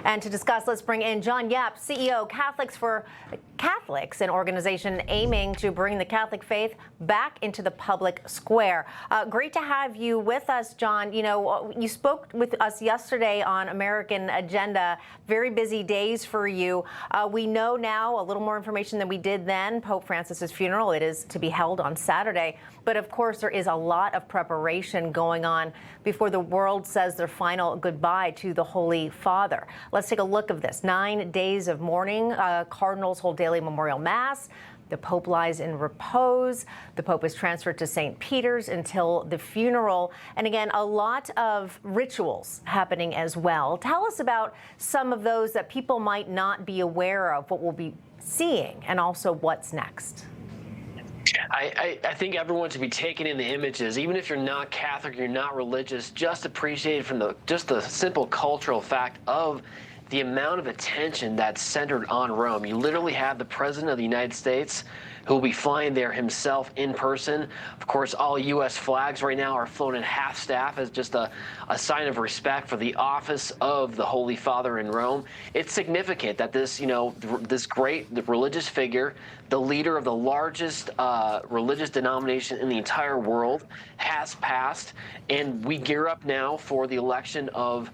And to discuss, let's bring in John Yap, CEO, Catholics for Catholics, an organization aiming to bring the Catholic faith back into the public square. Great to have you with us, John. You know, you spoke with us yesterday on American Agenda. Very busy days for you. We know now a little more information than we did then. Pope Francis's funeral, it is to be held on Saturday. But of course, there is a lot of preparation going on before the world says their final goodbye to the Holy Father. Let's take a look at this. 9 days of mourning. Cardinals hold daily memorial mass. The Pope lies in repose. The Pope is transferred to St. Peter's until the funeral. And again, a lot of rituals happening as well. Tell us about some of those that people might not be aware of, what we'll be seeing, and also what's next. I think everyone should be taking in the images, even if you're not Catholic, you're not religious, just appreciate from just the simple cultural fact of the amount of attention that's centered on Rome. You literally have the President of the United States who will be flying there himself in person. Of course, all U.S. flags right now are flown at half staff as just a sign of respect for the office of the Holy Father in Rome. It's significant that this, this great religious figure, the leader of the largest religious denomination in the entire world, has passed, and we gear up now for the election of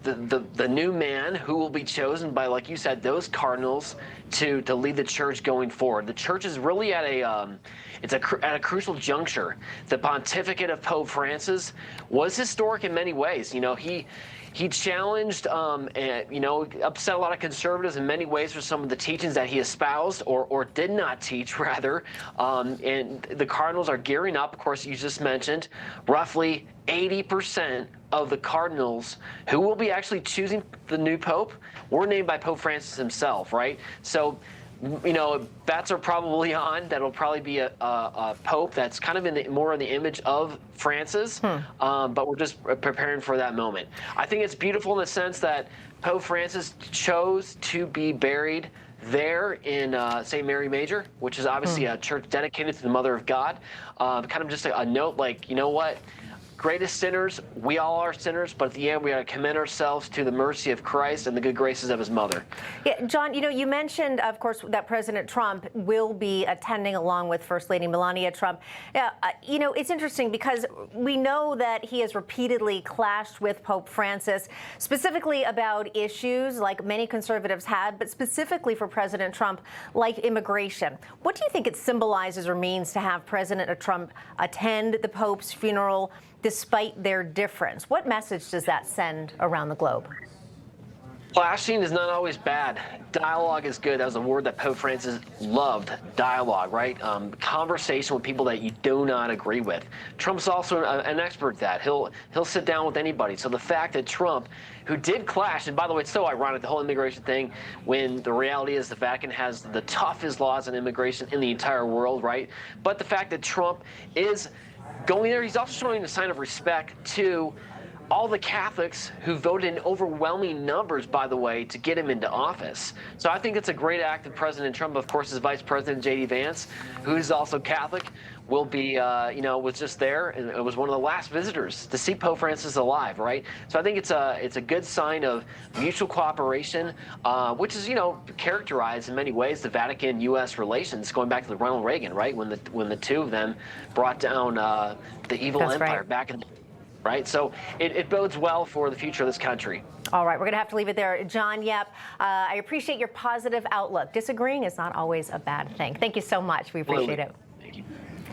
the new man who will be chosen by, like you said, those cardinals to lead the church going forward. The church is really at a crucial juncture. The pontificate of Pope Francis was historic in many ways. He challenged and upset a lot of conservatives in many ways for some of the teachings that he espoused or did not teach, rather. And the cardinals are gearing up. Of course, you just mentioned roughly 80% of the cardinals who will be actually choosing the new pope were named by Pope Francis himself, right? So, bets are probably on that it'll probably be a pope that's kind of more in the image of Francis, but we're just preparing for that moment. I think it's beautiful in the sense that Pope Francis chose to be buried there in St. Mary Major, which is obviously a church dedicated to the Mother of God. Kind of just a note like, you know what? Greatest sinners, we all are sinners, but at the end we got to commend ourselves to the mercy of Christ and the good graces of his mother. Yeah, John, you mentioned, of course, that President Trump will be attending along with First Lady Melania Trump. It's interesting because we know that he has repeatedly clashed with Pope Francis, specifically about issues like many conservatives had, but specifically for President Trump, like immigration. What do you think it symbolizes or means to have President Trump attend the Pope's funeral despite their difference? What message does that send around the globe? Clashing is not always bad. Dialogue is good. That was a word that Pope Francis loved, dialogue, right? Conversation with people that you do not agree with. Trump's also an expert at that. He'll sit down with anybody. So the fact that Trump, who did clash, and by the way, it's so ironic, the whole immigration thing, when the reality is the Vatican has the toughest laws on immigration in the entire world, right? But the fact that Trump is going there, he's also showing a sign of respect to all the Catholics who voted in overwhelming numbers, by the way, to get him into office. So I think it's a great act of President Trump. Of course, his Vice President, J.D. Vance, who's also Catholic, will be, was just there, and it was one of the last visitors to see Pope Francis alive, right? So I think it's a good sign of mutual cooperation, which is, characterized in many ways the Vatican-U.S. relations, going back to the Ronald Reagan, right? When the two of them brought down the evil empire back in. Right? So it bodes well for the future of this country. All right, we're going to have to leave it there. John Yap, I appreciate your positive outlook. Disagreeing is not always a bad thing. Thank you so much. We appreciate it. Thank you.